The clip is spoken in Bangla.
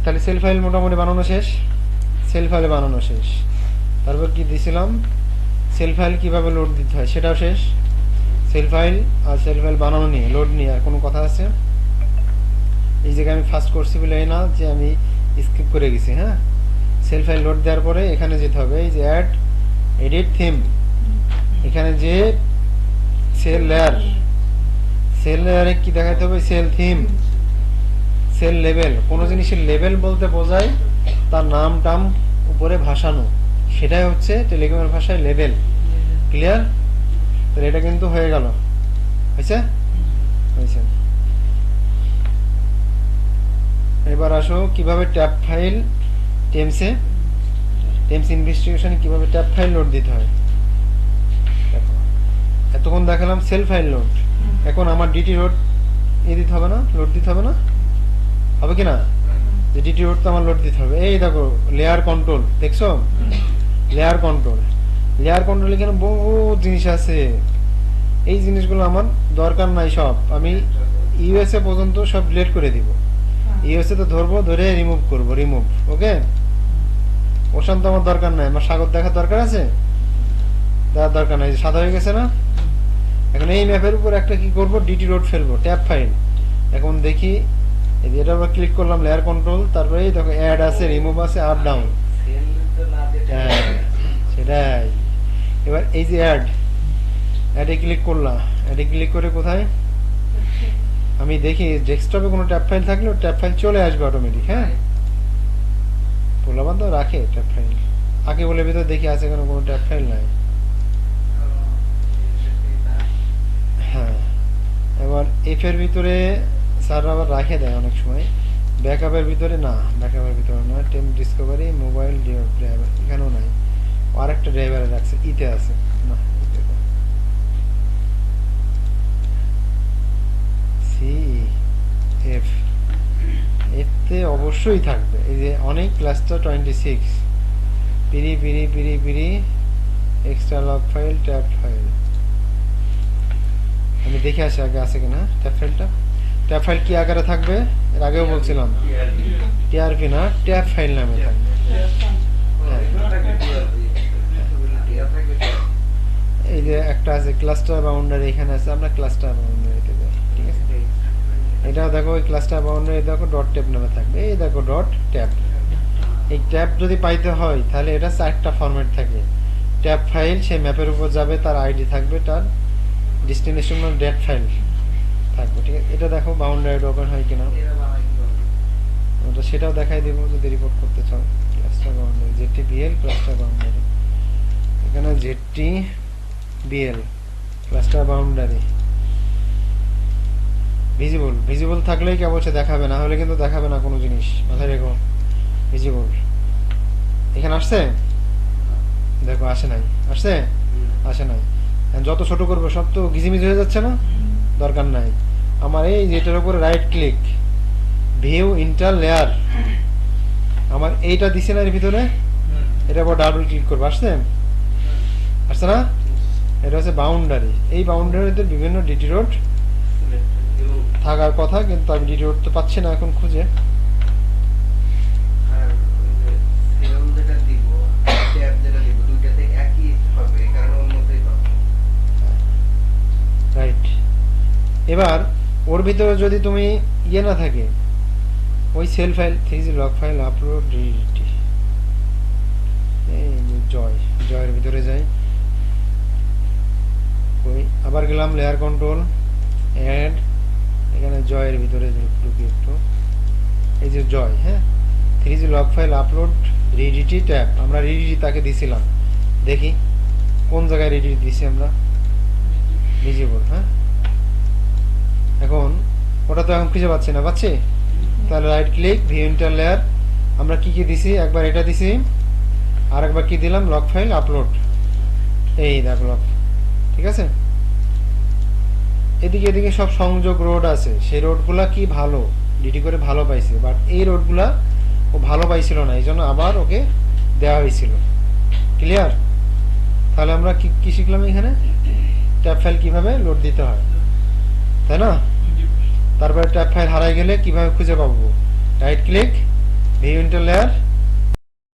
তাহলে সেল ফাইল মোটামুটি বানানো শেষ, সেল ফাইল বানানো শেষ। তারপর কি দিয়েছিলাম, সেল ফাইল কীভাবে লোড দিতে হয় সেটাও শেষ। সেল ফাইল আর সেল ফাইল বানানো নিয়ে, লোড নিয়ে আর কোনো কথা আছে? এই জায়গায় আমি ফার্স্ট করছি বলে না যে আমি স্কিপ করে গেছি। হ্যাঁ, সেল ফাইল লোড দেওয়ার পরে এখানে যেতে হবে, এই যে অ্যাড এডিট থিম, এখানে যে সেল লেয়ার, সেল লেয়ারে কি দেখাতে হবে, সেল থিম, সেল লেভেল। কোনো জিনিসের লেভেল বলতে বোঝায় তার নাম টাম উপরে ভাসানো, সেটাই হচ্ছে টেলিগ্রামের ভাষায় লেভেল। ক্লিয়ার? তাহলে এটা কিন্তু হয়ে গেল, হয়েছে? হয়েছে। এবার আসো কিভাবে ট্যাব ফাইল টেমসে, টেমস ইনভেস্টিগেশনে কিভাবে ট্যাব ফাইল লোড দিতে হয়। দেখো এতক্ষণ দেখালাম সেল ফাইল লোড, এখন আমার ডিটি লোড দিতে হবে না, লোড দিতে হবে না, হবে কি না? যে ডিটি লোড তো আমার লোড দিতে হবে। এই দেখো লেয়ার কন্ট্রোল, দেখছো লেয়ার কন্ট্রোল, লেয়ার কন্ট্রোল এখানে বহু জিনিস আছে। এই জিনিসগুলো আমার দরকার নাই, সব আমি ইউএসএ পর্যন্ত সব ডিলিট করে দিব। ইউএসএ তো ধরবো, ধরে রিমুভ করব, রিমুভ। ওকে, ওশান তো আমার দরকার নাই, আমার সাগর দেখার দরকার আছে? দেওয়ার দরকার নাই, সাদা হয়ে গেছে না? এখন এই ম্যাপের উপর একটা কি করব, ডিটি রোড ফেলবো, ট্যাব ফাইল। এখন দেখি এটা আবার ক্লিক করলাম, লেয়ার কন্ট্রোল, তারপরে দেখো অ্যাড আছে, রিমুভ আছে, আপ ডাউন। হ্যাঁ সেটাই। এবার এই যে অ্যাডে ক্লিক করলাম, অ্যাডে ক্লিক করে কোথায় আমি দেখি ডেস্কটপে কোনো ট্যাব ফাইল থাকলে ট্যাব ফাইল চলে আসবে অটোমেটিক। হ্যাঁ, পোলাবান তো রাখে ট্যাব ফাইল, আগে বলে ভিতরে দেখি আছে কেন কোনো ট্যাব ফাইল নাই। হ্যাঁ, এবার এফ এর ভিতরে স্যার আবার রাখে দেয় অনেক সময়, ব্যাকআপের ভিতরে না, ব্যাকআপের ভিতরে না, টেম ডিসকভারি মোবাইল ড্রাইভার এখানেও নাই, আর একটা ড্রাইভারে রাখছে, ইতে আছে না, এফ, এতে অবশ্যই থাকবে। এই যে অনেক ক্লাস্টার 26 পিরি পিরি পিরি পিরি extra log file, tab file. আমি দেখে আসি আগে আছে কিনা ট্যাব ফাইলটা। ট্যাব ফাইল কি আকারে থাকবে, এর আগেও বলছিলাম, টিআরপি না, ট্যাব ফাইল নামে থাকবে। এই যে একটা আছে ক্লাস্টার বাউন্ডারি, এখানে আছে, আমরা ক্লাস্টার বাউন্ডারিতে যাই। ঠিক আছে, এটাও দেখো ওই ক্লাস্টার বাউন্ডারি দেখো ডট ট্যাব নামে থাকবে, এই দেখো ডট ট্যাব। এই ট্যাব যদি পাইতে হয় তাহলে এটা 4টা ফরম্যাট থাকে। ট্যাব ফাইল সেই ম্যাপের উপর যাবে, তার আইডি থাকবে, তার ডেস্টিনেশন ডেট ফাইল থাকবে। ঠিক আছে, এটা দেখো বাউন্ডারি ওপেন হয় কিনা, ওটা সেটাও দেখাই দেবো যদি রিপোর্ট করতে চাও। Cluster boundary JT BL, cluster boundary, এখানে JT BL cluster boundary visible, visible থাকলেই কেবল সে দেখাবে, না হলে কিন্তু দেখাবে না কোনো জিনিস, মাথায় রেখো। ভিজিবল এখানে আসছে, দেখো আসে নাই, আসছে, আসে নাই। যত ছোট করবো সব তো ঘিজিমিজি হয়ে যাচ্ছে না, দরকার নাই আমার। এই যেটার উপরে right click, view inter layer, আমার এইটা দিছে না এর ভিতরে, এটা আবার ডাবল ক্লিক করবো, আসছে, আসছে না? এটা হচ্ছে বাউন্ডারি। এই বাউন্ডারিতে বিভিন্ন ডিটি রোড থাকার কথা, কিন্তু আমি ডিটি রোড তো পাচ্ছি না এখন খুঁজে। রাইট, এবার ওর ভিতরে যদি তুমি ইয়ে না থাকে, ওই cell file, 3G log file upload ডিটি, জয়ের ভিতরে যাই, ওই আবার গেলাম লেয়ার কন্ট্রোল, অ্যাড, এখানে জয়ের ভিতরে ঢুকি একটু, এই যে জয়। হ্যাঁ, 3G লগ ফাইল আপলোড রিডিটি ট্যাব, আমরা রিডিটি তাকে দিছিলাম, দেখি কোন জায়গায় রিডিটি দিছি আমরা, ভিজিবল। হ্যাঁ, এখন ওটা তো এখন খুঁজে পাচ্ছি না, পাচ্ছি? তাহলে right click, view inter layer, আমরা কি কি দিছি, একবার এটা দিছি, আর একবার কি দিলাম, লগ ফাইল আপলোড, এই দেখ লগ। ঠিক আছে, এদিকে এদিকে সব সংযোগ রোড আছে, সেই রোডগুলা কি ভালো ডিটি করে ভালো পাইছে, বাট এই রোডগুলা ও ভালো পাইছিল না, এই জন্য আবার ওকে দেওয়া হয়েছিল। ক্লিয়ার? তাহলে আমরা কি কি শিখলাম এখানে, ট্যাব ফাইল কিভাবে লোড দিতে হয়, তাই না? তারপরে ট্যাব ফাইল হারাই গেলে কিভাবে খুঁজে পাবো, রাইট ক্লিক, ডিজিটাল লেয়ার